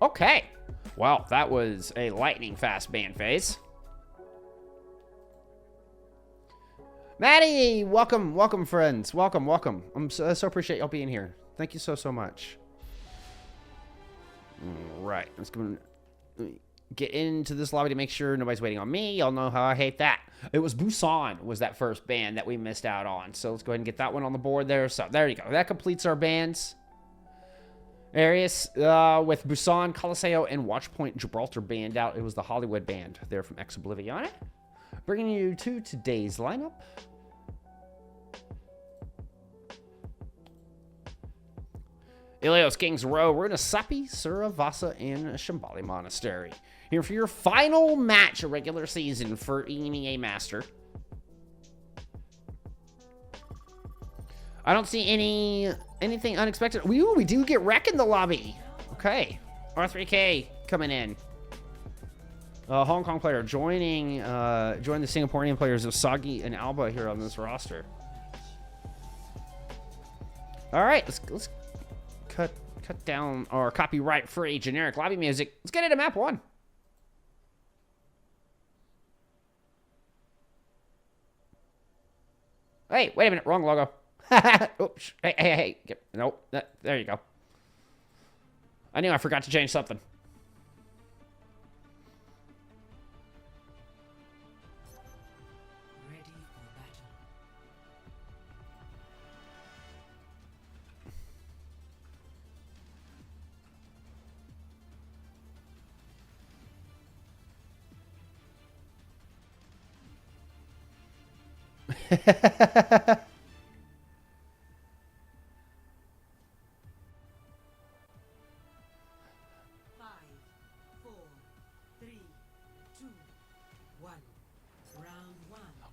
Okay. Well, that was a lightning fast ban phase. Maddie, welcome, welcome, friends. Welcome, welcome. I'm so appreciate y'all being here. Thank you so much. All right, let's go get into this lobby to make sure nobody's waiting on me. Y'all know how I hate that. It was Busan was that first band that we missed out on. So let's go ahead and get that one on the board there. So there you go. That completes our bands. Ereus with Busan, Coliseo, and Watchpoint Gibraltar banned out. It was the Hollywood band there from Oblivione. Bringing you to today's lineup. Ilios, Kings Row, Runasapi, Suravasa, and Shambhali Monastery. Here for your final match of regular season for EMEA Master. I don't see anything unexpected. We do get Wreck in the lobby. Okay. R3K coming in. Hong Kong player joining the Singaporean players of Sagi and Alba here on this roster. All right, let's cut down our copyright free generic lobby music. Let's get into map 1. Hey, wait a minute, wrong logo. Oops. Hey. Nope. There you go. I knew I forgot to change something. Ready for battle.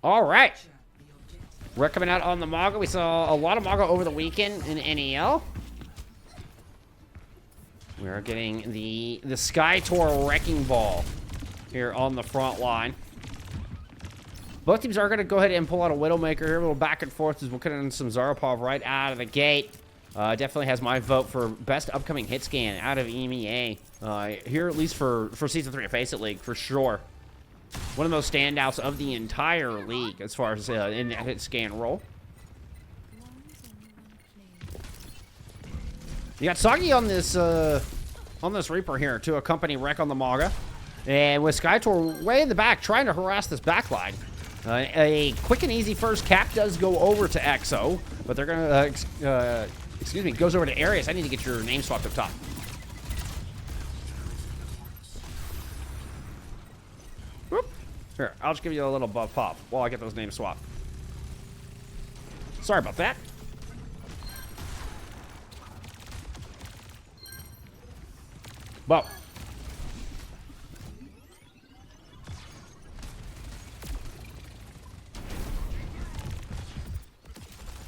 All right. We're coming out on the Maga. We saw a lot of Maga over the weekend in NEL. We are getting the Sky Tour Wrecking Ball here on the front line. Both teams are going to go ahead and pull out a Widowmaker here. A little back and forth as we'll cut in some Zarapov right out of the gate. Definitely has my vote for best upcoming hit scan out of EMEA. Here, at least for Season 3 of FACEIT League, for sure. One of those standouts of the entire league as far as in that hit scan role. You got Sagi on this Reaper here to accompany Wreck on the Maga. And with Skytor way in the back trying to harass this backline. A quick and easy first cap does go over to EXO, but they're going to, excuse me, goes over to Ereus. I need to get your name swapped up top. Whoop. Here, I'll just give you a little buff pop while I get those names swapped. Sorry about that. Well.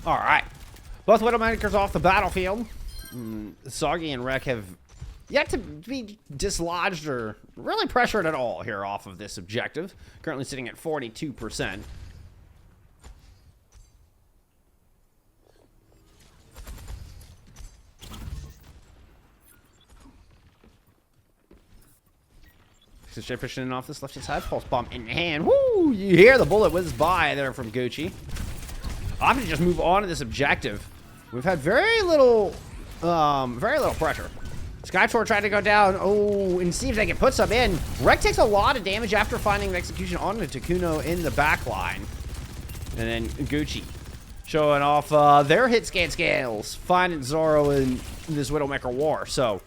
All right. Both Widowmakers off the battlefield. Soggy and Wreck have yet to be dislodged or really pressured at all here off of this objective. Currently sitting at 42%. So Jay pushing in off this left side. Pulse bomb in hand. Woo! You hear the bullet whiz by there from Gucci. I'm going to just move on to this objective. We've had very little pressure. Skytor tried to go down. Oh, and see if they can put some in. Wreck takes a lot of damage after finding an execution on the Takuno in the back line. And then Gucci showing off their hit scan scales, finding Zoro in this Widowmaker war. So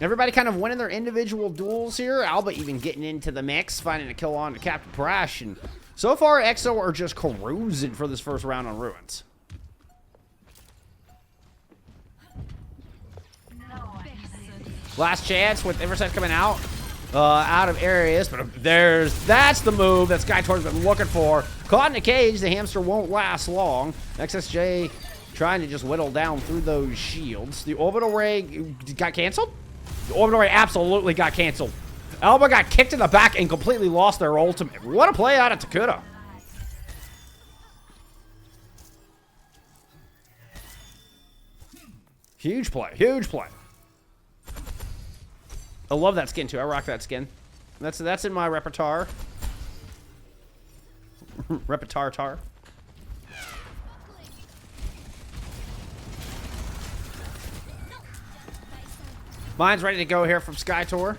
everybody kind of winning their individual duels here. Alba even getting into the mix, finding a kill on to Captain Prash. And so far, EXO are just cruising for this first round on Ruins. Last chance with Everset coming out of Ereus, but that's the move that Skytor's been looking for. Caught in a cage, the hamster won't last long. XSJ trying to just whittle down through those shields. The orbital ray got canceled? The orbital ray absolutely got canceled. Alba got kicked in the back and completely lost their ultimate. What a play out of Takuda. Huge play, huge play. I love that skin, too. I rock that skin. That's in my repertoire. Repertoire. Mine's ready to go here from Skytor.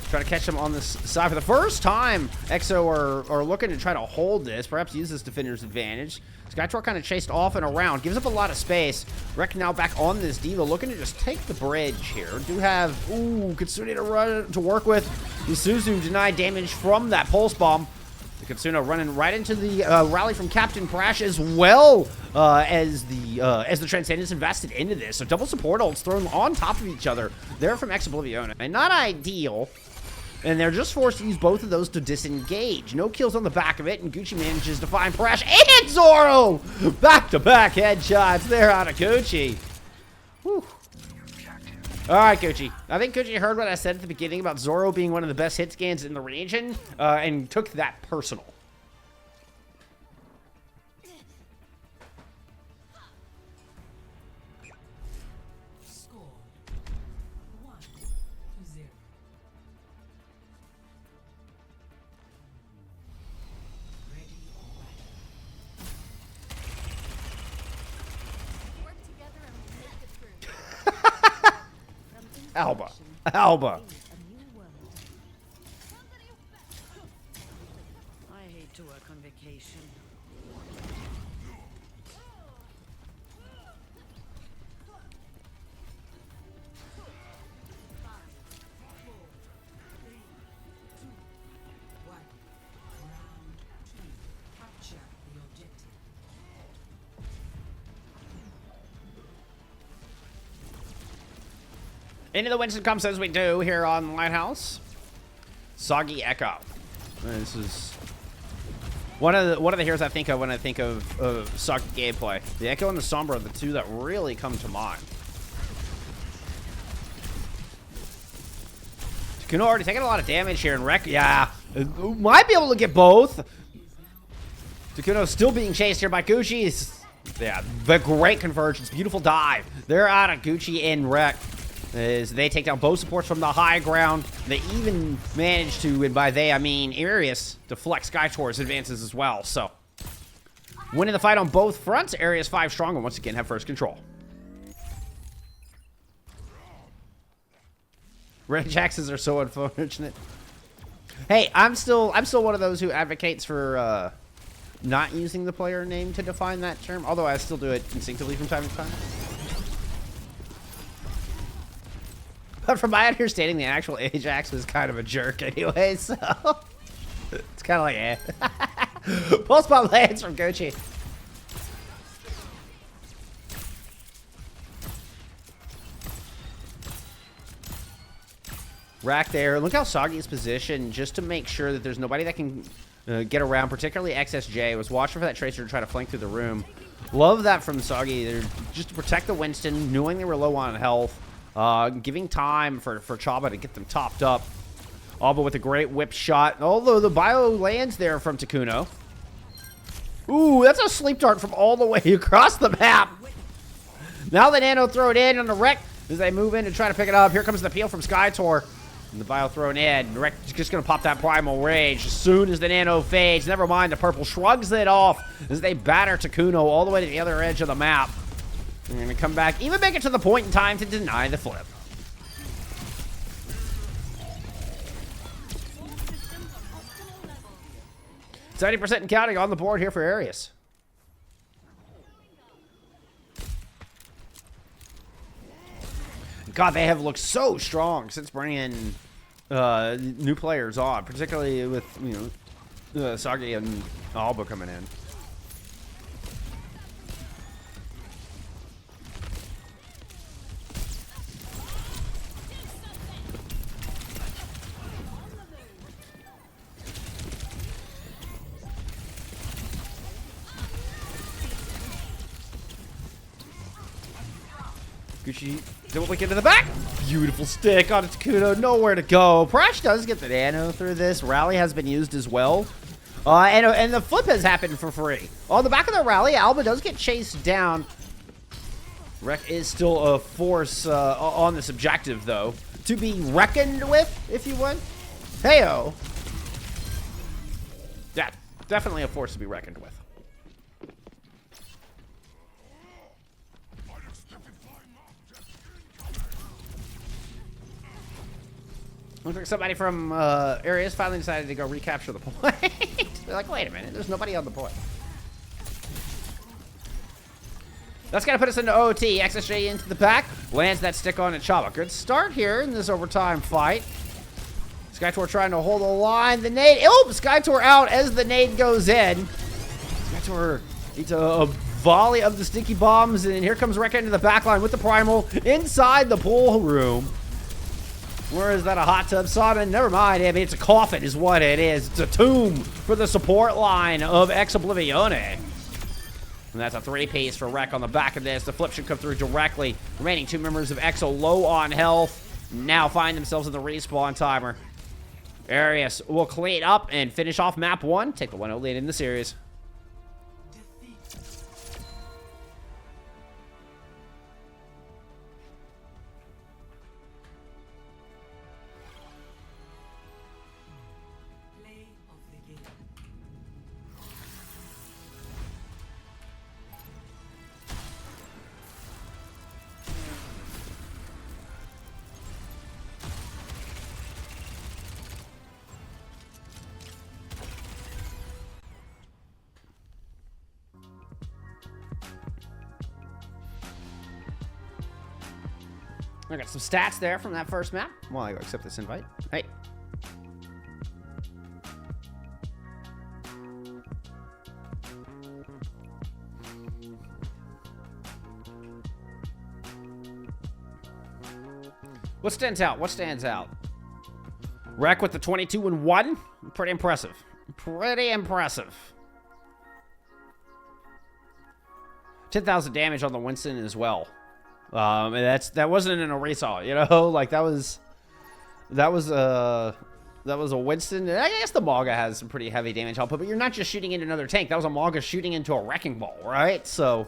Try to catch him on this side for the first time. EXO are looking to try to hold this, perhaps use this defender's advantage. Skytor kind of chased off and around, gives up a lot of space. Rek now back on this Diva, looking to just take the bridge here. Do have, Kitsune to run to work with. Isuzu denied damage from that pulse bomb. The Kitsune running right into the rally from Captain Crash as well as the Transcendence invested into this. So double support ults thrown on top of each other. They're from Oblivione. And not ideal. And they're just forced to use both of those to disengage. No kills on the back of it, and Gucci manages to find Crash and Zoro! Back-to-back headshots there out of Gucci. Whew. All right, Gucci. I think Gucci heard what I said at the beginning about Zoro being one of the best hit scans in the region, and took that personal. Alba. I hate to work on vacation. Into the Winston comes as we do here on Lighthouse. Soggy Echo. This is one of the heroes I think of when I think of Soggy gameplay. The Echo and the Sombra are the two that really come to mind. Takuno already taking a lot of damage here, and Rek, yeah, might be able to get both. Takuno still being chased here by Gucci. Yeah, the great convergence, beautiful dive. They're out of Gucci and Rek. As they take down both supports from the high ground. They even manage to, and by they I mean Ereus, deflect Skytor's advances as well. So, winning the fight on both fronts. Ereus 5 strong and once again have first control. Red Jaxes are so unfortunate. Hey, I'm still one of those who advocates for not using the player name to define that term, although I still do it instinctively from time to time. But from my understanding, the actual Ajax was kind of a jerk anyway, so it's kind of like, eh. Pulse bomb lands from Gucci. Rack there. Look how Soggy is positioned just to make sure that there's nobody that can get around, particularly XSJ. Was watching for that Tracer to try to flank through the room. Love that from Soggy. They're just to protect the Winston, knowing they were low on health. Giving time for Chaba to get them topped up. Alba with a great whip shot. Although the bio lands there from Takuno. Ooh, that's a sleep dart from all the way across the map. Now the Nano throw it in on the Rek as they move in to try to pick it up. Here comes the peel from Skytor. And the bio thrown in. Rek just going to pop that Primal Rage as soon as the Nano fades. Never mind, the purple shrugs it off as they batter Takuno all the way to the other edge of the map. They're going to come back, even make it to the point in time to deny the flip. $70% and counting on the board here for Ereus. God, they have looked so strong since bringing new players on, particularly with, you know, Soggy and Alba coming in. Gucci double click into the back. Beautiful stick on Takuno. Nowhere to go. Prash does get the Nano through this. Rally has been used as well. And the flip has happened for free. On the back of the rally, Alba does get chased down. Rek is still a force on this objective, though. to be reckoned with, if you would. Heyo. Yeah, definitely a force to be reckoned with. Looks like somebody from Ereus finally decided to go recapture the point. They're like, wait a minute, there's nobody on the point. That's going to put us into OT. XSJ into the back. Lands that stick on Chaba. Good start here in this overtime fight. Skytor trying to hold the line. The nade. Oh, Skytor out as the nade goes in. Skytor eats a volley of the sticky bombs. And here comes Rekka into the back line with the primal inside the pool room. Where is that, a hot tub sauna? Never mind. I mean, it's a coffin is what it is. It's a tomb for the support line of Oblivione. And that's a 3-piece for Rek on the back of this. The flip should come through directly. Remaining 2 members of EXO low on health. Now find themselves in the respawn timer. Ereus will clean up and finish off map 1. Take the 1-0 lead in the series. I got some stats there from that first map. Well, I go accept this invite. Hey. What stands out? What stands out? Rek with the 22-1. Pretty impressive. Pretty impressive. 10,000 damage on the Winston as well. And that wasn't an Eraser, you know, like that was a Winston. I guess the Maga has some pretty heavy damage output, but you're not just shooting into another tank. That was a Maga shooting into a wrecking ball, right? So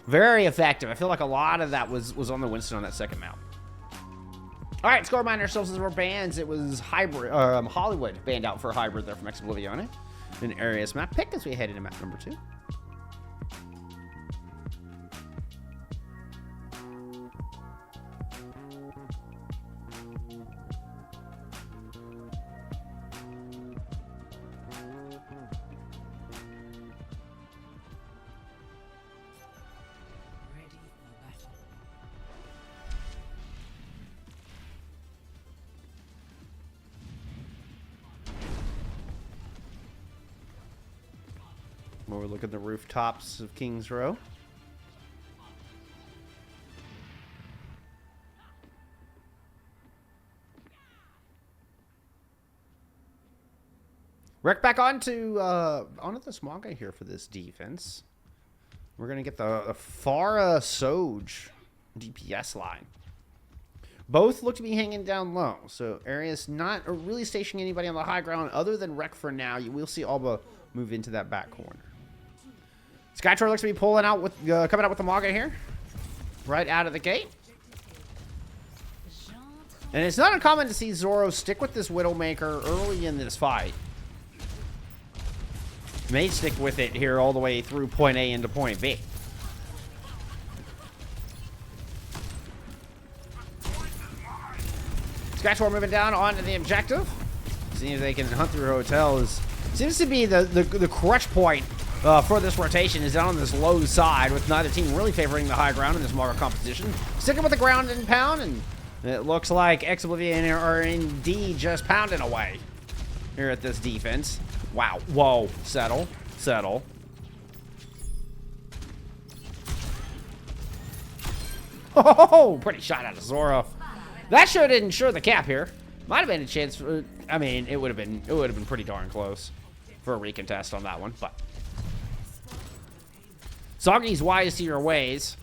very effective. I feel like a lot of that was on the Winston on that second map. All right, let's go remind ourselves as we're bans. It was hybrid, Hollywood banned out for hybrid there from Oblivione. An Ereus map pick as we head into map number 2. We're looking at the rooftops of King's Row. Rek back onto the Smoga here for this defense. We're gonna get the Pharah Soj DPS line. Both look to be hanging down low, so Ereus not really stationing anybody on the high ground other than Rek for now. You will see Alba move into that back corner. Skytor looks to be pulling out with coming out with the Maga here, right out of the gate. And it's not uncommon to see Zoro stick with this Widowmaker early in this fight. May stick with it here all the way through point A into point B. Skytor moving down onto the objective. Seeing if they can hunt through hotels. Seems to be the crutch point for this rotation is down on this low side, with neither team really favoring the high ground in this Maga composition. Sticking with the ground and pound, and it looks like Oblivione are indeed just pounding away here at this defense. Wow. Whoa. Settle. Settle. Oh, pretty shot out of Zoro. That should ensure the cap here. Might have been a chance for, I mean, it would have been pretty darn close for a recontest on that one, but Soggy's wise to your ways.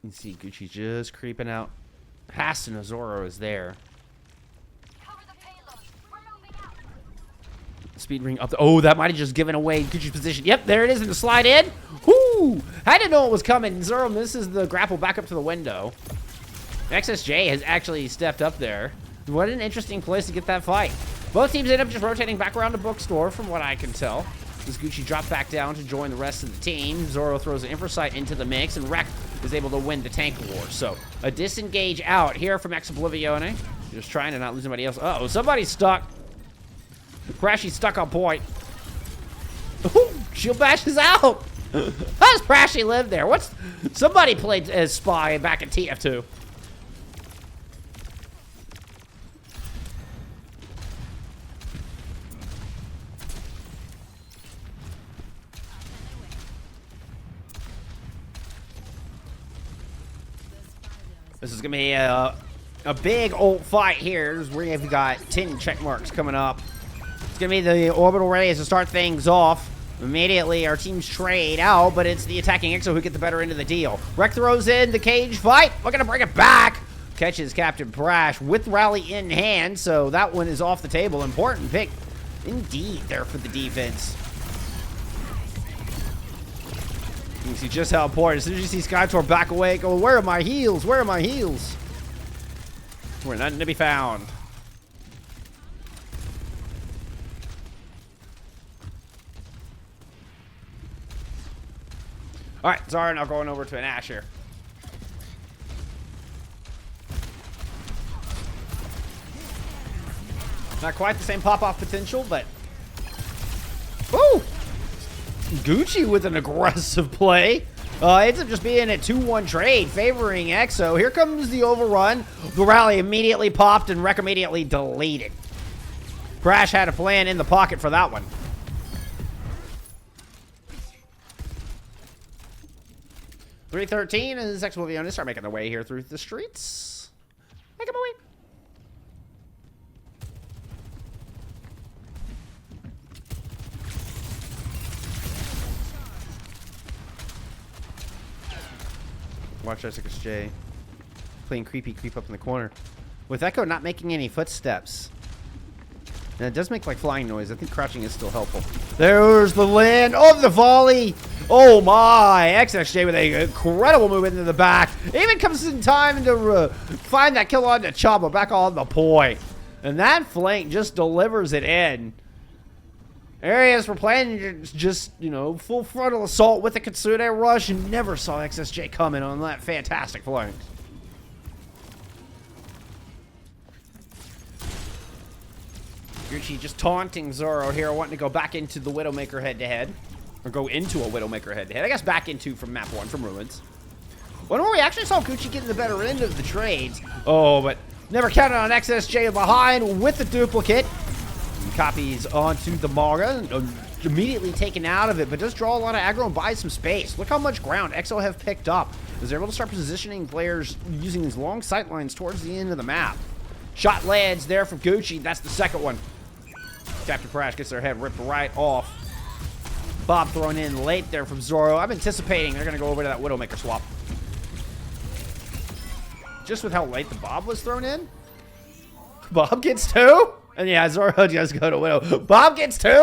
You see Gucci just creeping out. Past and Zoro is there. Speed ring up. Oh, that might have just given away Gucci's position. Yep, there it is in the slide in. Whoo! I didn't know it was coming. Zoro misses the grapple back up to the window. XSJ has actually stepped up there. What an interesting place to get that fight. Both teams end up just rotating back around the bookstore, from what I can tell. As Gucci dropped back down to join the rest of the team, Zoro throws an Infrasight into the mix, and Rek is able to win the tank war. So, a disengage out here from Oblivione. Just trying to not lose anybody else. Uh-oh, somebody's stuck. Crashy's stuck on point. Ooh, shield bash is out. How does Crashy live there? Somebody played as Spy back in TF2. This is gonna be a big old fight here. We've got 10 check marks coming up. It's gonna be the orbital rays to start things off. Immediately, our teams trade out, but it's the attacking EXO who get the better end of the deal. Rek throws in the cage fight. We're gonna bring it back. Catches Captain Brash with rally in hand, so that one is off the table. Important pick indeed there for the defense. You can see just how important. As soon as you see Skytor back away, go, where are my heals? Where are my heals? We're nothing to be found. All right, Zara now going over to an Ashe here. Not quite the same pop-off potential, but... Woo! Gucci with an aggressive play. Ends up just being a 2-1 trade favoring EXO. Here comes the overrun. The rally immediately popped and Rek immediately deleted. Crash had a plan in the pocket for that one. .313 and Oblivione start making their way here through the streets. Make them away. Watch XSJ playing creepy creep up in the corner. With Echo not making any footsteps. And it does make like flying noise. I think crouching is still helpful. There's the land of the volley. Oh my! XSJ with an incredible move into the back. Even comes in time to find that kill on the Chopper back on the point. And that flank just delivers it in. Ereus were planning just, you know, full frontal assault with the Kitsune rush and never saw XSJ coming on that fantastic flank. Gucci just taunting Zoro here, wanting to go back into the Widowmaker head-to-head. Or go into a Widowmaker head-to-head. I guess back into from map 1, from Ruins. One where we actually saw Gucci getting the better end of the trades. Oh, but never counted on XSJ behind with the duplicate. Copies onto the Mara, immediately taken out of it, but does draw a lot of aggro and buys some space. Look how much ground EXO have picked up, as they're able to start positioning players using these long sight lines towards the end of the map. Shot lands there from Gucci. That's the second one. Captain Crash gets their head ripped right off. Bob thrown in late there from Zoro. I'm anticipating they're going to go over to that Widowmaker swap. Just with how late the Bob was thrown in. Bob gets 2? And yeah, Zoro does go to Widow. Bob gets 2? Hey,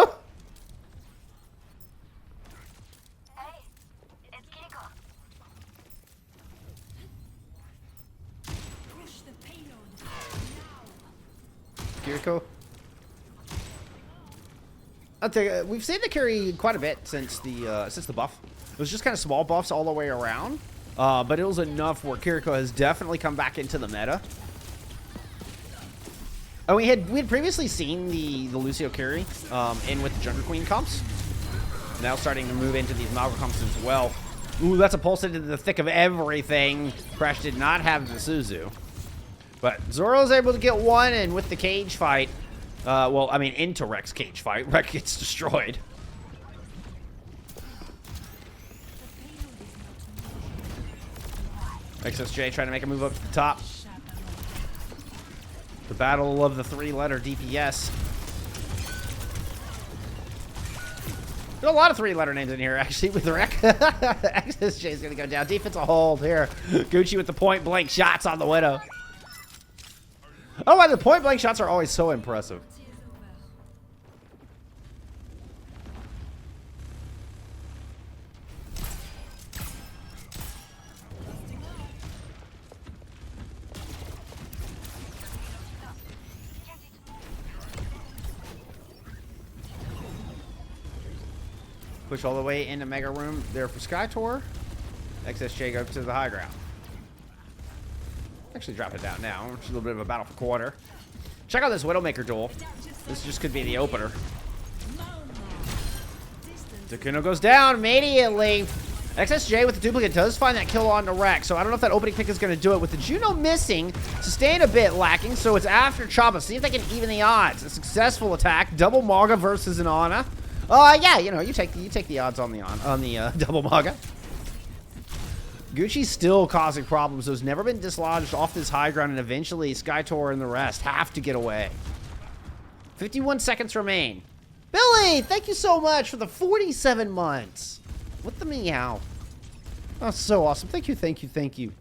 it's Kiriko. Push the payload now. Kiriko. I'll tell you, we've seen the carry quite a bit since the buff. It was just kind of small buffs all the way around, but it was enough where Kiriko has definitely come back into the meta. Oh, we had previously seen the Lucio carry in with the Jungle Queen comps. Now starting to move into these Mago comps as well. Ooh, that's a pulse into the thick of everything. Crash did not have the Suzu. But Zoro's able to get one, and with the cage fight, well, I mean, into Rek's cage fight, Rek gets destroyed. XSJ trying to make a move up to the top. The battle of the 3-letter DPS. There are a lot of 3-letter names in here, actually, with Rek. XSJ is going to go down. Defense a hold here. Gucci with the point-blank shots on the Widow. Oh, wow, the point-blank shots are always so impressive. Push all the way into Mega Room there for Skytor. XSJ go to the high ground. Actually drop it down now. It's a little bit of a battle for quarter. Check out this Widowmaker duel. This just could be the opener. Takuno goes down immediately. XSJ with the duplicate does find that kill on the wreck, so I don't know if that opening pick is going to do it. With the Juno missing, sustain a bit lacking, so it's after Choppa. See if they can even the odds. A successful attack, double Maga versus an Ana. Yeah, you know, you take the odds on the double Maga. Gucci's still causing problems. Those never been dislodged off this high ground, and eventually Skytor and the rest have to get away. 51 seconds remain. Billy, thank you so much for the 47 months. What the meow? Oh, so awesome. Thank you, thank you, thank you.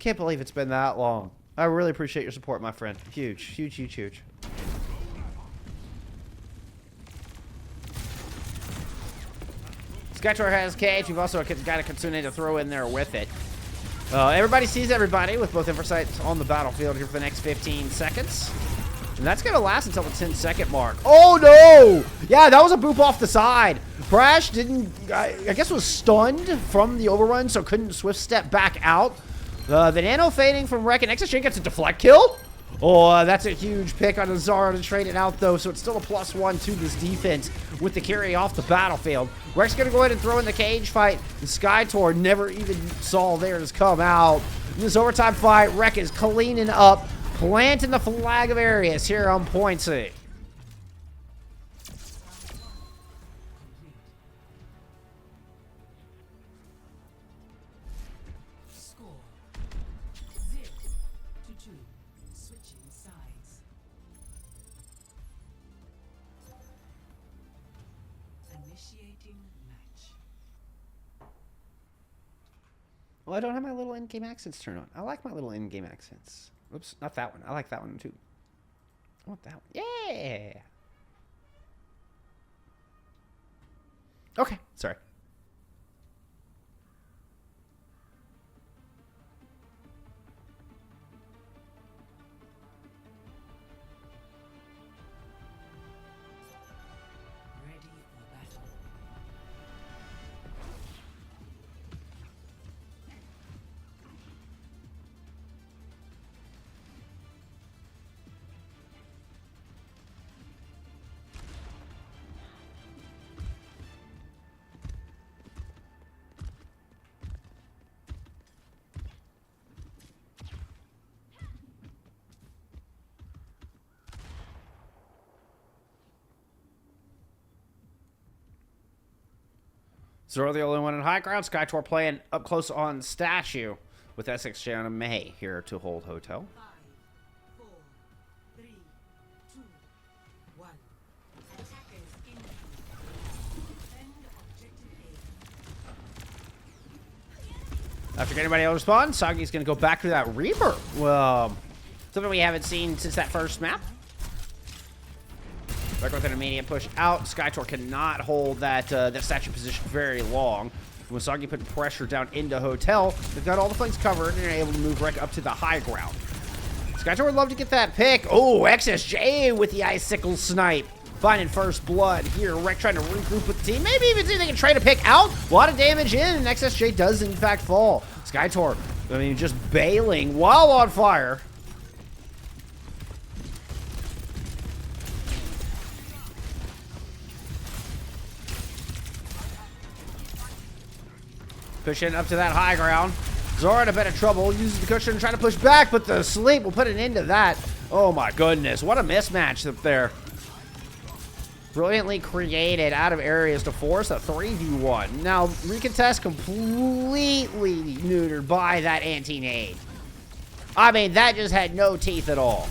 Can't believe it's been that long. I really appreciate your support, my friend. Huge, huge, huge, huge. Skytor has cage. We've also got a Kitsune to throw in there with it. Everybody sees everybody with both FACEITs on the battlefield here for the next 15 seconds. And that's going to last until the 10-second mark. Oh, no! Yeah, that was a boop off the side. Brash didn't, I guess was stunned from the overrun, so couldn't swift step back out. The nano fading from Wreck, and XSJ gets a deflect kill. Oh, that's a huge pick on Azara to trade it out, though, so it's still a +1 to this defense with the carry off the battlefield. Wreck's going to go ahead and throw in the cage fight. The Skytor never even saw theirs come out. In this overtime fight, Wreck is cleaning up, planting the flag of Ereus here on point C. Well, I don't have my little in-game accents turned on. I like my little in-game accents. Oops, not that one. I like that one too. I want that one. Yeah. Okay, sorry. Zoro the only one in high ground. Skytor playing up close on statue with SXJ on a May here to hold hotel. 5, 4, 3, 2, 1. Attackers in. Defend objective A. After anybody else respawn, Sagi's going to go back to that Reaper. Well, something we haven't seen since that first map. Back with an immediate push out. Skytor cannot hold that statue position very long. When Sagi put pressure down into hotel, they've got all the flanks covered and are able to move Wreck up to the high ground. Skytor would love to get that pick. Oh, XSJ with the icicle snipe. Finding first blood here. Wreck trying to regroup with the team. Maybe even see if they can trade a pick out. A lot of damage in, and XSJ does in fact fall. Skytor, I mean, just bailing while on fire. Pushing up to that high ground. Zora in a bit of trouble. Uses the cushion and trying to push back, but the sleep will put an end to that. Oh my goodness. What a mismatch up there. Brilliantly created out of areas to force a 3v1. Now, recontest completely neutered by that anti-nade. I mean, that just had no teeth at all.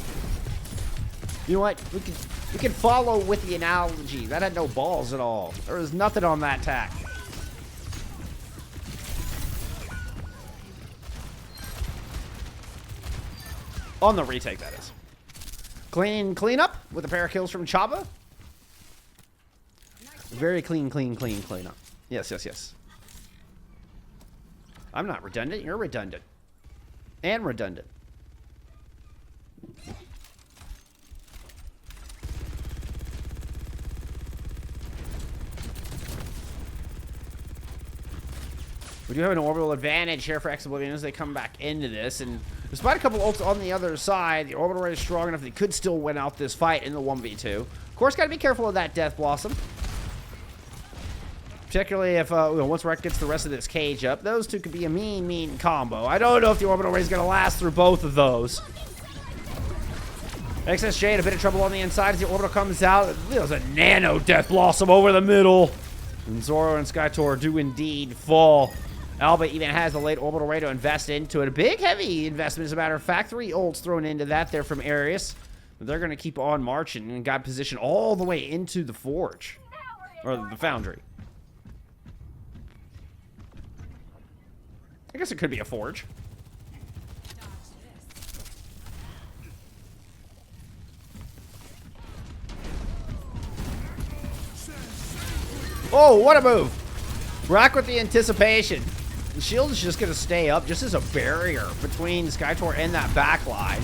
You know what? We can follow with the analogy. That had no balls at all. There was nothing on that tack. On the retake, that is. Clean up with a pair of kills from Choppa. Very clean up. Yes. I'm not redundant. You're redundant. And redundant. We do have an orbital advantage here for Oblivione as they come back into this, and despite a couple ults on the other side, the orbital rate is strong enough they could still win out this fight in the 1v2. Of course, got to be careful of that Death Blossom. Particularly if, once Wreck gets the rest of this cage up, those two could be a mean combo. I don't know if the orbital ray is going to last through both of those. XSJ in a bit of trouble on the inside as the orbital comes out. There's a nano Death Blossom over the middle. And Zoro and Skytor do indeed fall. Alba even has the late orbital ray to invest into it. A big, heavy investment, as a matter of fact. 3 ults thrown into that there from Ereus. But they're going to keep on marching and got position all the way into the forge. Or the foundry. I guess it could be a forge. Oh, what a move. Rock with the anticipation. The shield is just going to stay up just as a barrier between Skytor and that back line.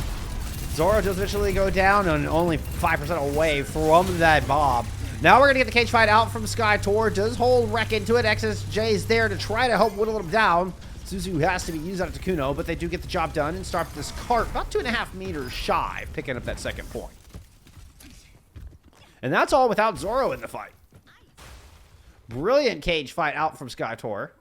Zoro does eventually go down and only 5% away from that Bob. Now we're going to get the cage fight out from Skytor. Does hold Wreck into it. XSJ is there to try to help whittle him down. Suzu has to be used out of Takuno, but they do get the job done and start this cart about 2.5 meters shy, picking up that second point. And that's all without Zoro in the fight. Brilliant cage fight out from Skytor.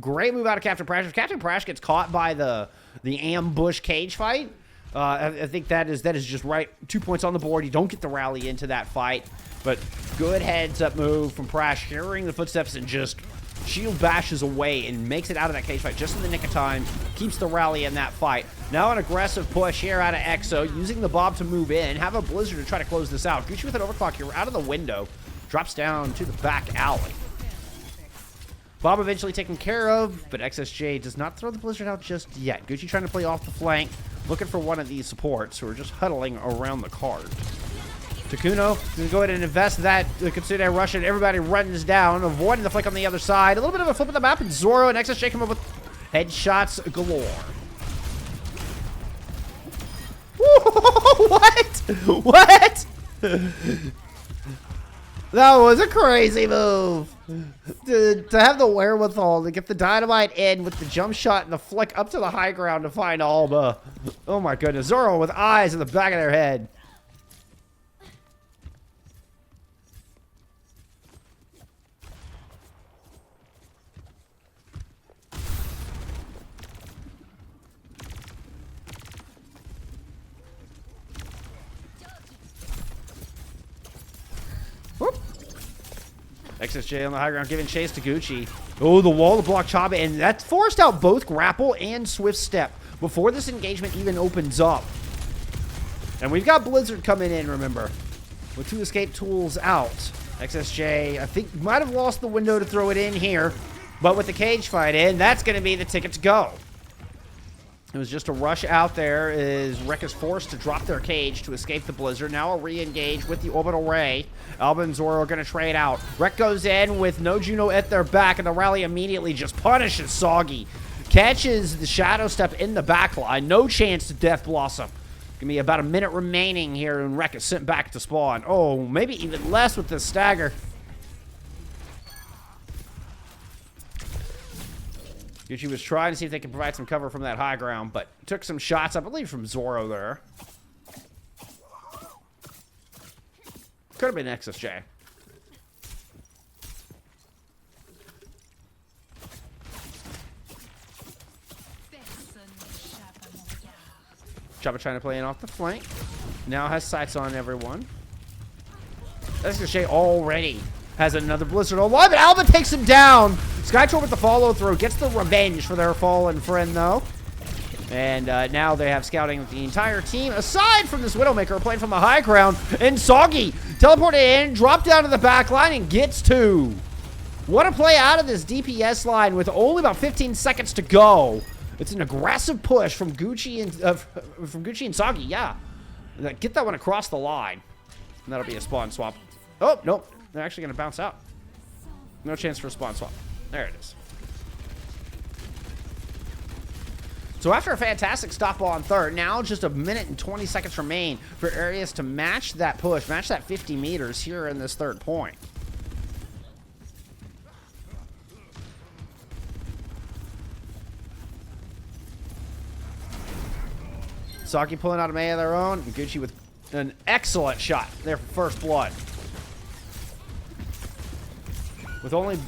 Great move out of Captain Prash. If Captain Prash gets caught by the ambush cage fight, I think that is just right. 2 points on the board. You don't get the rally into that fight, but good heads up move from Prash, hearing the footsteps and just shield bashes away and makes it out of that cage fight just in the nick of time. Keeps the rally in that fight. Now an aggressive push here out of EXO, using the Bob to move in. Have a Blizzard to try to close this out. Gucci with an overclock here out of the window. Drops down to the back alley. Bob eventually taken care of, but XSJ does not throw the Blizzard out just yet. Gucci trying to play off the flank, looking for one of these supports who are just huddling around the card. Takuno going to go ahead and invest that. Consider Russian. Everybody runs down, avoiding the flick on the other side. A little bit of a flip of the map, and Zoro and XSJ come up with headshots galore. What? What? That was a crazy move. To have the wherewithal to get the dynamite in with the jump shot and the flick up to the high ground to find Alba. Oh my goodness. Zoro with eyes in the back of their head. Whoop. XSJ on the high ground giving chase to Gucci. Oh, the wall to block Chaba, and that forced out both grapple and swift step before this engagement even opens up. And we've got Blizzard coming in, remember, with 2 escape tools out. XSJ, I think, might have lost the window to throw it in here, but with the cage fight in, that's going to be the ticket to go. It was just a rush out there as Wreck is forced to drop their cage to escape the Blizzard. Now a re-engage with the Orbital Ray. Alba and Zoro are going to trade out. Wreck goes in with no Juno at their back, and the rally immediately just punishes Soggy. Catches the Shadow Step in the back line. No chance to Death Blossom. Gonna be about a minute remaining here, and Wreck is sent back to spawn. Oh, maybe even less with this stagger. Gucci was trying to see if they could provide some cover from that high ground, but took some shots, I believe, from Zoro there. Could have been XSJ. Chopper trying to play in off the flank. Now has sights on everyone. XSJ already has another Blizzard alive, and Alba takes him down. Skytor with the follow through, gets the revenge for their fallen friend, though. And now they have scouting with the entire team, aside from this Widowmaker playing from the high ground. And Soggy teleported in, dropped down to the back line, and gets 2. What a play out of this DPS line with only about 15 seconds to go. It's an aggressive push from Gucci and Soggy, yeah. Get that one across the line. And that'll be a spawn swap. Oh, nope. They're actually going to bounce out. No chance for a spawn swap. There it is. So after a fantastic stop on third, now just a minute and 20 seconds remain for Ereus to match that push, match that 50 meters here in this third point. Saki pulling out a EMEA of their own, and Gucci with an excellent shot there for first blood. With only...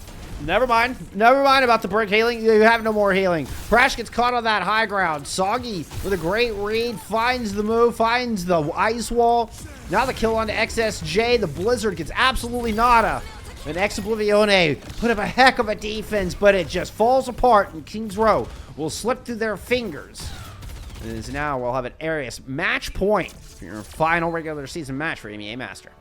Never mind about the brick healing. You have no more healing. Prash gets caught on that high ground. Soggy with a great read, finds the move, finds the ice wall. Now the kill onto XSJ. The Blizzard gets absolutely nada. And Oblivione put up a heck of a defense, but it just falls apart, and King's Row will slip through their fingers. And is now we'll have an Ereus match point for your final regular season match for EMEA Master.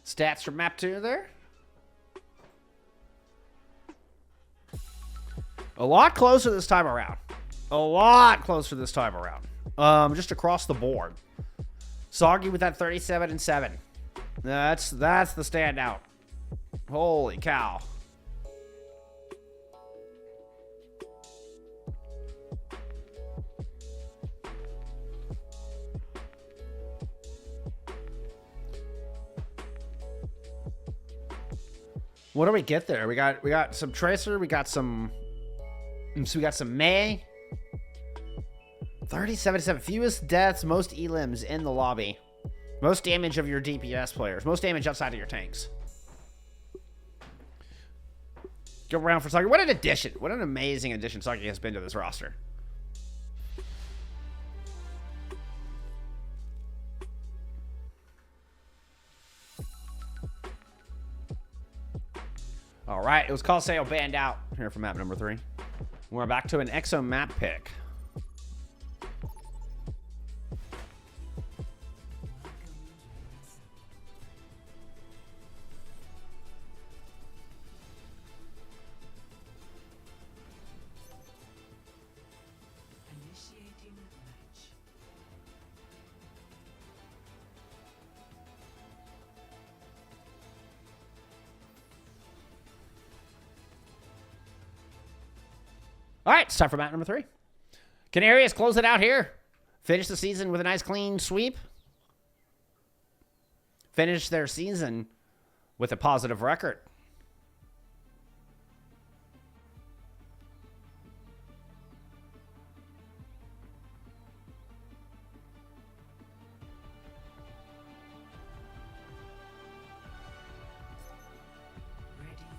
Stats from map 2 there. A lot closer this time around. A lot closer this time around. Just across the board. Soggy with that 37-7. That's the standout. Holy cow. What do we get there? We got some Tracer, we got some May. 37-7. Fewest deaths, most elims in the lobby. Most damage of your DPS players. Most damage outside of your tanks. Go around for Soggy. What an addition. What an amazing addition Soggy has been to this roster. All right, it was Colosseo banned out here for map number 3. We're back to an EXO map pick. Initiating match. All right, it's time for map number 3. Can Ereus close it out here? Finish the season with a nice clean sweep? Finish their season with a positive record? Ready for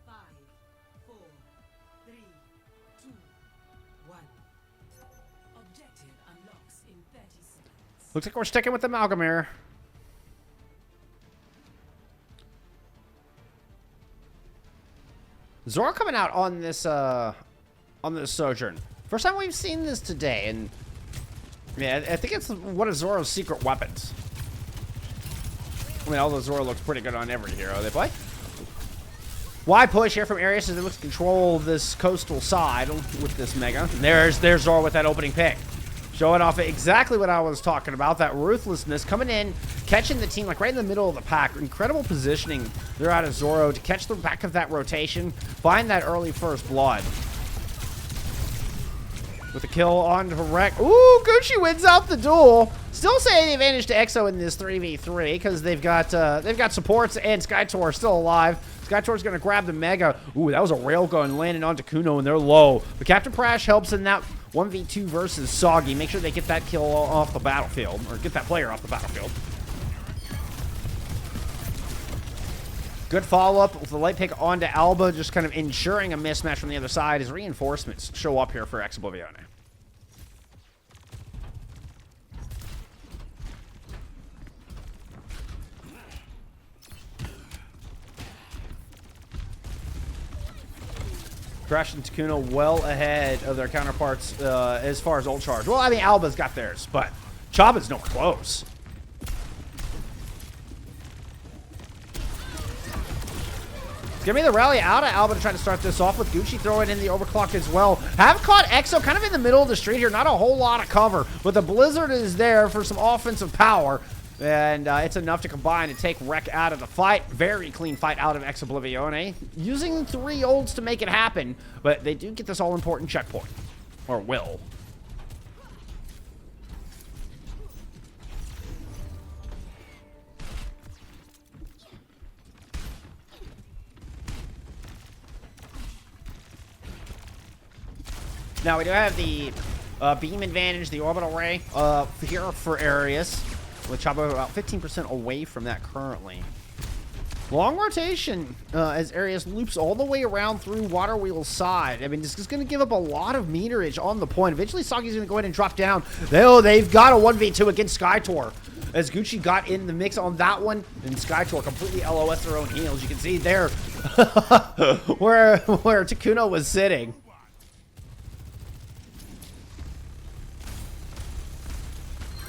battle. Five, four, three, two, one. Objective unlocks in 30 seconds. Looks like we're sticking with the Amalgamator. Zora coming out on this Sojourn. First time we've seen this today, and yeah, I think it's one of Zora's secret weapons. I mean, although Zora looks pretty good on every hero they play. Why push here from Ereus as they look to control this coastal side with this Mega. And there's Zora with that opening pick. Showing off exactly what I was talking about. That ruthlessness coming in, catching the team like right in the middle of the pack. Incredible positioning there out of Zoro to catch the back of that rotation. Find that early first blood. With a kill on Rek. Ooh, Gucci wins out the duel. Still saying the advantage to EXO in this 3v3 because they've got supports and Skytor still alive. Skytor's gonna grab the Mega. Ooh, that was a railgun landing onto Kuno and they're low. But Captain Prash helps in that 1v2 versus Soggy. Make sure they get that kill off the battlefield, or get that player off the battlefield. Good follow-up with the light pick onto Alba, just kind of ensuring a mismatch from the other side as reinforcements show up here for Oblivione. Crash and Takuna well ahead of their counterparts as far as ult charge. Well, I mean, Alba's got theirs, but Chaba's no close. Give me the rally out of Alba to try to start this off with Gucci throwing in the overclock as well. Have caught Exo kind of in the middle of the street here. Not a whole lot of cover, but the Blizzard is there for some offensive power. And it's enough to combine and take Rek out of the fight. Very clean fight out of Oblivione. Using 3 ults to make it happen, but they do get this all-important checkpoint. Or will. Now, we do have the beam advantage, the orbital ray here for Ereus, with Chaba about 15% away from that currently. Long rotation as Ereus loops all the way around through Water Wheel's side. I mean, this is going to give up a lot of meterage on the point. Eventually, Sagi's going to go ahead and drop down. They've got a 1v2 against Skytor. As Gucci got in the mix on that one, and Skytor completely LOS their own heals. You can see there where Takuna was sitting.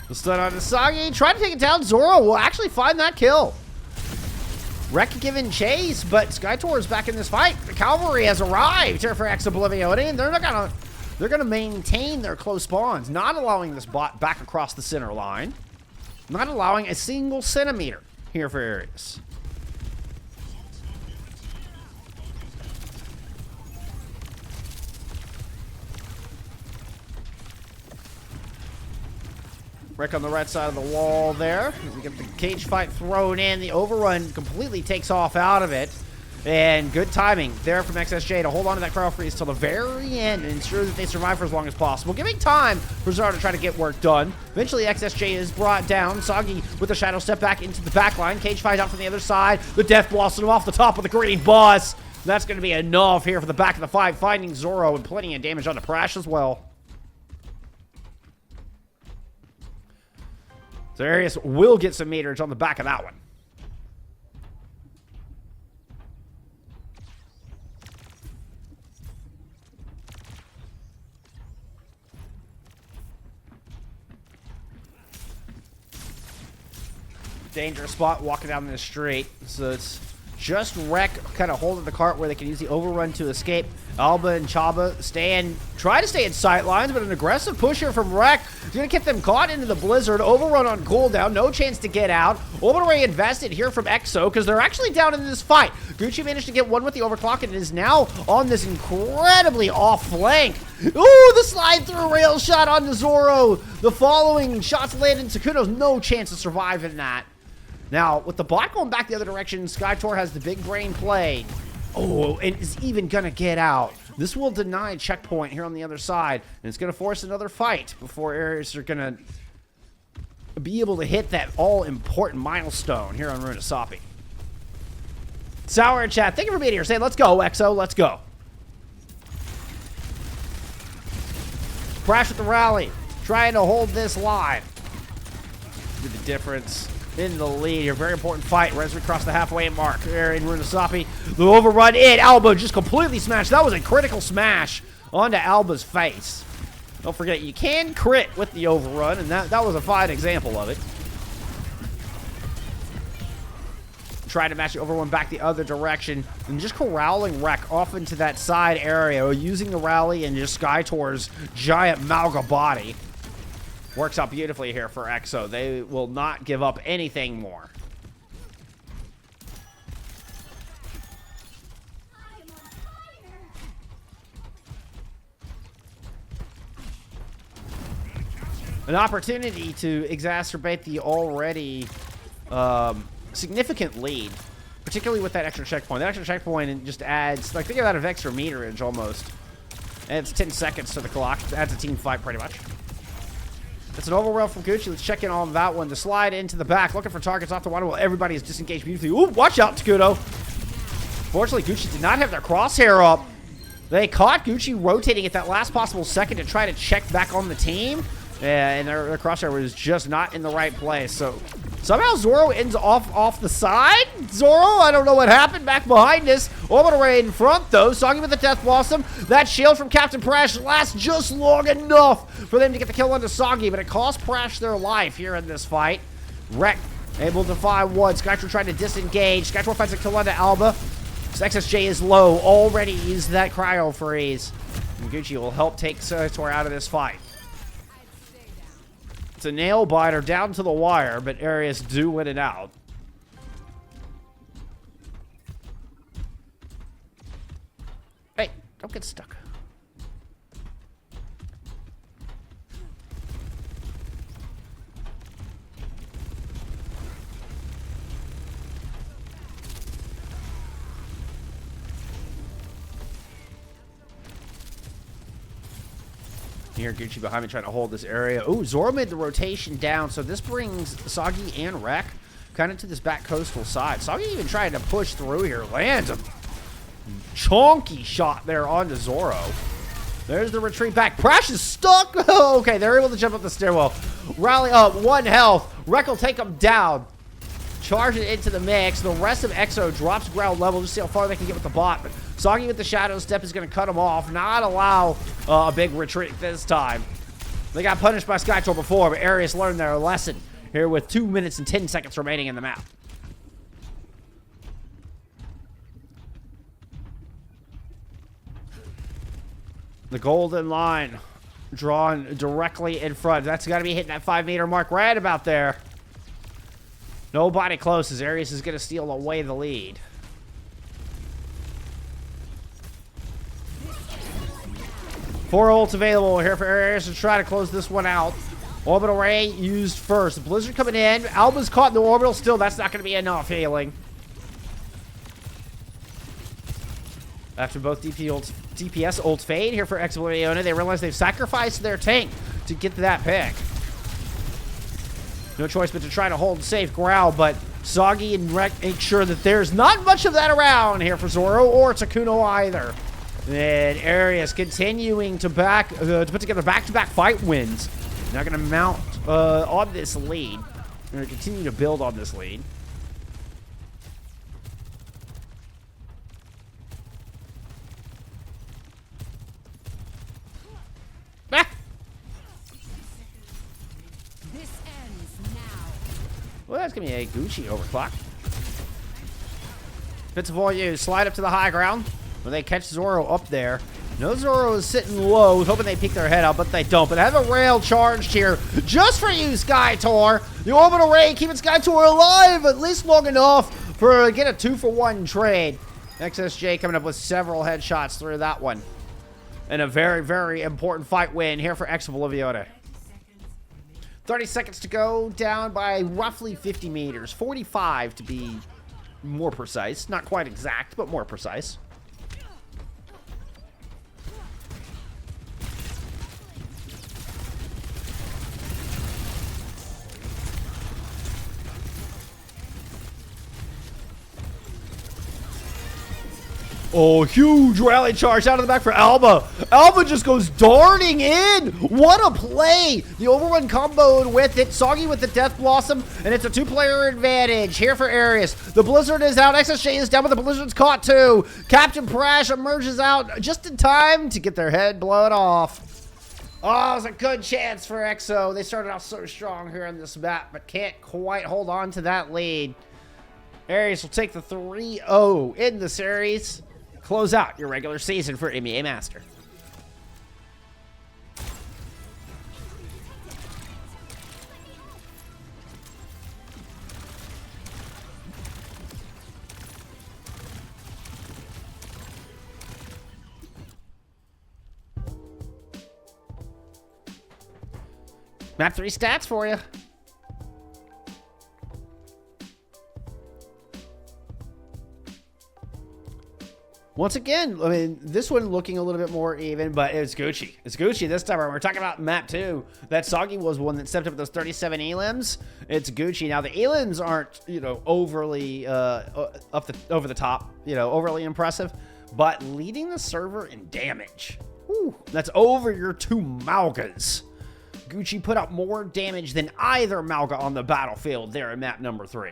The stun on Asagi, trying to take it down. Zoro will actually find that kill. Rek given chase, but Skytor is back in this fight. The cavalry has arrived here for Oblivione, and they're gonna maintain their close spawns, not allowing this bot back across the center line, not allowing a single centimeter here for Ereus. Rek on the right side of the wall there. We get the cage fight thrown in. The overrun completely takes off out of it. And good timing there from XSJ to hold on to that crowd freeze till the very end and ensure that they survive for as long as possible, giving time for Zara to try to get work done. Eventually, XSJ is brought down. Sagi with the shadow step back into the back line. Cage fight out from the other side. The death blossom off the top of the green boss. That's going to be enough here for the back of the fight, finding Zoro and plenty of damage on the Prash as well. So Ereus will get some meterage on the back of that one. Dangerous spot walking down the street. So it's just Rek kind of holding the cart where they can use the overrun to escape. Alba and Chaba try to stay in sight lines, but an aggressive push here from Rek is going to get them caught into the Blizzard. Overrun on cooldown, no chance to get out. Orbital Ray invested here from Exo because they're actually down in this fight. Gucci managed to get one with the overclock and is now on this incredibly off flank. Ooh, the slide through rail shot onto Zoro. The following shots landed. Takuno's no chance to survive in that. Now, with the bot going back the other direction, Skytor has the big brain play. Oh, and is even going to get out. This will deny a checkpoint here on the other side, and it's going to force another fight before Ereus are going to be able to hit that all-important milestone here on Runasapi. Sour in chat, thank you for being here. Say, let's go, Exo, let's go. Crash with the rally, trying to hold this line. Look at the difference in the lead here. Very important fight. Resri across the halfway mark there in Runasapi. The overrun in. Alba just completely smashed. That was a critical smash onto Alba's face. Don't forget, you can crit with the overrun, and that was a fine example of it. Trying to match the overrun back the other direction, and just corralling Rek off into that side area, using the rally and just Skytor's giant Malga body. Works out beautifully here for Exo. They will not give up anything more. An opportunity to exacerbate the already significant lead, particularly with that extra checkpoint. That extra checkpoint just adds, like, think of that of extra meterage almost. Adds 10 seconds to the clock. Adds a team fight pretty much. It's an overrun from Gucci. Let's check in on that one. The slide into the back, looking for targets off the water while everybody is disengaged beautifully. Ooh, watch out, Takuno. Fortunately, Gucci did not have their crosshair up. They caught Gucci rotating at that last possible second to try to check back on the team. And their crosshair was just not in the right place. So Somehow Zoro ends off the side. Zoro, I don't know what happened back behind us. Orbital Ray in front, though. Soggy with the Death Blossom. That shield from Captain Prash lasts just long enough for them to get the kill onto Soggy, but it cost Prash their life here in this fight. Wreck able to find one. Skytrol trying to disengage. Skytrol finds a kill onto Alba. XSJ is low. Already used that cryo freeze. And Gucci will help take Skytrol out of this fight. It's a nail biter down to the wire, but Ereus do win it out. Hey, don't get stuck. Here, Gucci behind me trying to hold this area. Oh, Zoro made the rotation down, so this brings Soggy and Wreck kind of to this back coastal side. Soggy even trying to push through here. Lands a chonky shot there onto Zoro. There's the retreat back. Prash is stuck. Oh, okay, they're able to jump up the stairwell. Rally up, 1 health. Wreck will take them down. Charge it into the mix. The rest of EXO drops ground level. Just see how far they can get with the bot. But Soggy with the Shadow Step is going to cut him off. Not allow a big retreat this time. They got punished by Skytroll before, but Ereus learned their lesson here with 2 minutes and 10 seconds remaining in the map. The golden line drawn directly in front. That's got to be hitting that 5-meter mark right about there. Nobody close as Ereus is going to steal away the lead. Four ults available here for Ereus to try to close this one out. Orbital Ray used first. Blizzard coming in. Alba's caught in the orbital still. That's not going to be enough healing. After both DPS ults fade here for Oblivione, they realize they've sacrificed their tank to get to that pick. No choice but to try to hold safe ground, but Soggy and Wreck make sure that there's not much of that around here for Zoro or Takuno either. And Ereus continuing to put together back-to-back fight wins. Not going to mount on this lead. They're going to continue to build on this lead. Well, that's going to be a Gucci overclock. Bits of volume, slide up to the high ground. When they catch Zoro up there. No, Zoro is sitting low, hoping they peek their head out, but they don't. But have a rail charged here just for you, Skytor. The Orbital Ray keeping Skytor alive at least long enough for get a 2-for-1 trade. XSJ coming up with several headshots through that one. And a very, very important fight win here for Oblivione. 30 seconds to go, down by roughly 50 meters. 45 to be more precise. Not quite exact, but more precise. Oh, huge rally charge out of the back for Alba. Alba just goes darting in. What a play. The overrun comboed with it. Soggy with the Death Blossom, and it's a 2-player advantage here for Ereus. The Blizzard is out. XSJ is down, but the Blizzard's caught too. Captain Prash emerges out just in time to get their head blown off. Oh, it was a good chance for EXO. They started off so strong here on this map, but can't quite hold on to that lead. Ereus will take the 3-0 in the series. Close out your regular season for EMEA Master. Map 3 stats for you. Once again, I mean, this one looking a little bit more even, but it's Gucci. It's Gucci this time. We're talking about map 2. That Soggy was one that stepped up with those 37 elims. It's Gucci. Now, the elims aren't, you know, overly over the top, you know, overly impressive, but leading the server in damage. Whew, that's over your 2 Malgas. Gucci put up more damage than either Malga on the battlefield there in map number 3.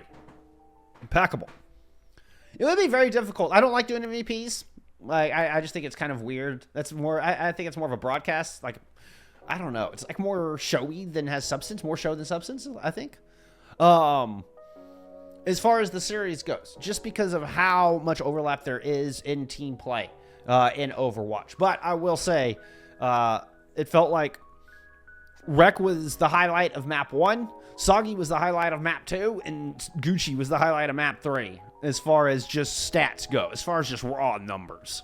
Impeccable. It would be very difficult. I don't like doing MVPs. Like, I just think it's kind of weird. That's more, I think it's more of a broadcast. Like, I don't know. It's like more showy than has substance. More show than substance, I think. As far as the series goes, just because of how much overlap there is in team play in Overwatch. But I will say, it felt like Rec was the highlight of map 1, Soggy was the highlight of map 2, and Gucci was the highlight of map 3, as far as just stats go, as far as just raw numbers.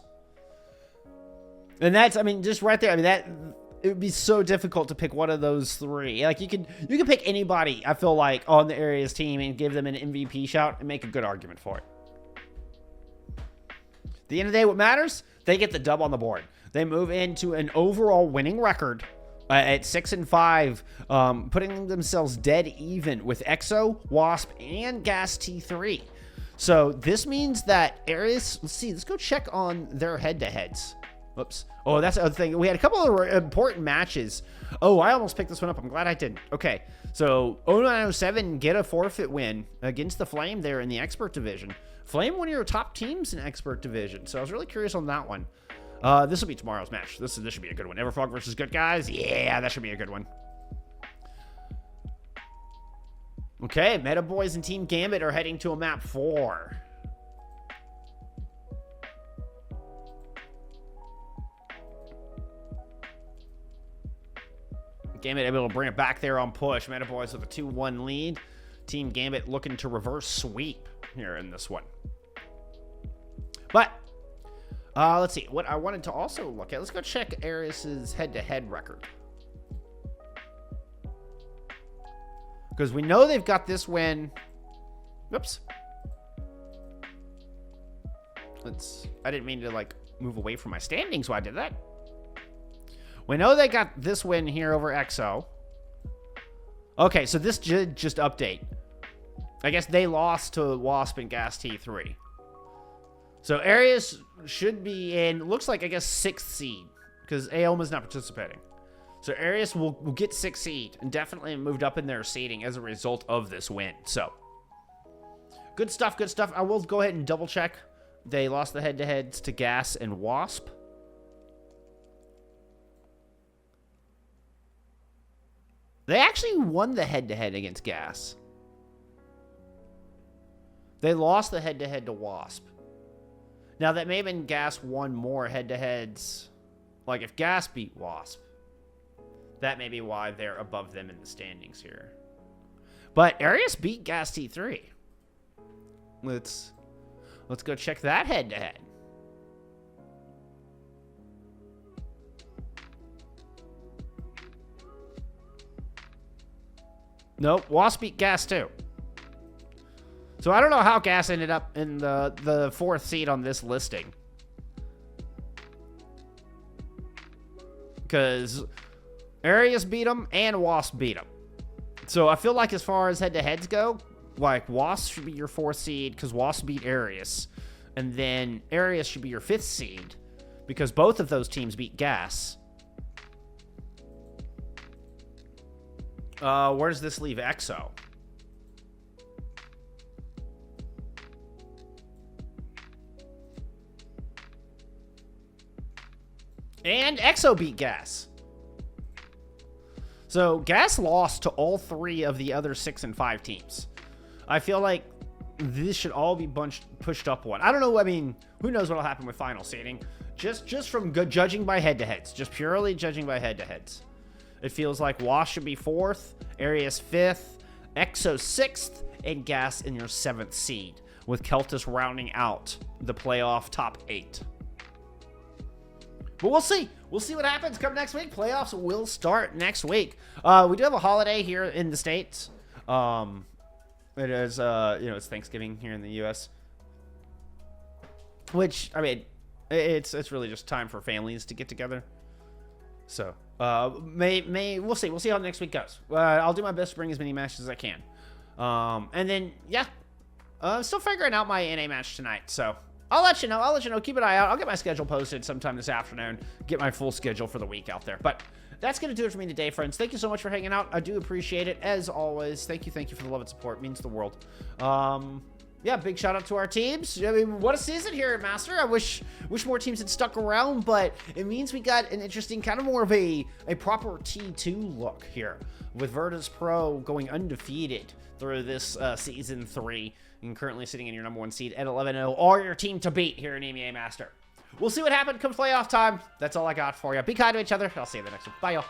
And that's, I mean, just right there, I mean, that, it would be so difficult to pick one of those 3. Like, you can pick anybody, I feel like, on the Area's team and give them an MVP shout and make a good argument for it. At the end of the day, what matters, they get the dub on the board. They move into an overall winning record at 6-5, putting themselves dead even with EXO, Wasp, and Gas T3. So this means that Ereus, let's see, let's go check on their head-to-heads. Whoops. Oh, that's the other thing. We had a couple of important matches. Oh, I almost picked this one up. I'm glad I didn't. Okay, so 0907 get a forfeit win against the Flame there in the Expert Division. Flame, one of your top teams in Expert Division. So I was really curious on that one. This will be tomorrow's match. This should be a good one. Everfog versus Good Guys. Yeah, that should be a good one. Okay, Meta Boys and Team Gambit are heading to a map 4. Gambit able to bring it back there on push. Meta Boys with a 2-1 lead. Team Gambit looking to reverse sweep here in this one. But let's see. What I wanted to also look at. Let's go check Ereus' head-to-head record. Because we know they've got this win. Whoops. I didn't mean to, like, move away from my standings while I did that. We know they got this win here over EXO. Okay, so this did just update. I guess they lost to Wasp and Gas T3. So Ereus should be in, looks like, I guess, 6th seed. Because Aoma's not participating. So Ereus will get 6th seed. And definitely moved up in their seeding as a result of this win. So, good stuff, good stuff. I will go ahead and double check. They lost the head-to-heads to Gas and Wasp. They actually won the head-to-head against Gas. They lost the head-to-head to Wasp. Now, that may have been Gas won more head-to-heads. Like, if Gas beat Wasp, that may be why they're above them in the standings here. But Ereus beat Gas T3. Let's go check that head-to-head. Nope, Wasp beat Gas too. So I don't know how Gas ended up in the 4th seed on this listing. Because Ereus beat them and Wasp beat them. So I feel like as far as head-to-heads go, like Wasp should be your 4th seed because Wasp beat Ereus. And then Ereus should be your 5th seed because both of those teams beat Gas. Where does this leave EXO? And EXO beat Gas. So Gas lost to all 3 of the other 6 and 5 teams. I feel like this should all be pushed up one. I don't know. I mean, who knows what'll happen with final seeding? Just from judging by head-to-heads, just purely judging by head-to-heads. It feels like Wasp should be 4th, Ereus 5th, EXO 6th, and Gas in your 7th seed, with Keltis rounding out the playoff top 8. But we'll see. We'll see what happens come next week. Playoffs will start next week. We do have a holiday here in the States. It is, it's Thanksgiving here in the U.S. Which, I mean, it's really just time for families to get together. So, we'll see. We'll see how next week goes. I'll do my best to bring as many matches as I can. And then, yeah. I'm still figuring out my NA match tonight, so I'll let you know. Keep an eye out. I'll get my schedule posted sometime this afternoon. Get my full schedule for the week out there. But that's going to do it for me today, friends. Thank you so much for hanging out. I do appreciate it. As always, thank you for the love and support. It means the world. Yeah, big shout out to our teams. I mean, what a season here at Master. I wish more teams had stuck around, but it means we got an interesting, kind of more of a proper T2 look here, with Virtus Pro going undefeated through this season 3, and currently sitting in your number 1 seed at 11-0, or your team to beat here in EMEA Master. We'll see what happens come playoff time. That's all I got for you. Be kind to each other. I'll see you in the next one. Bye, y'all.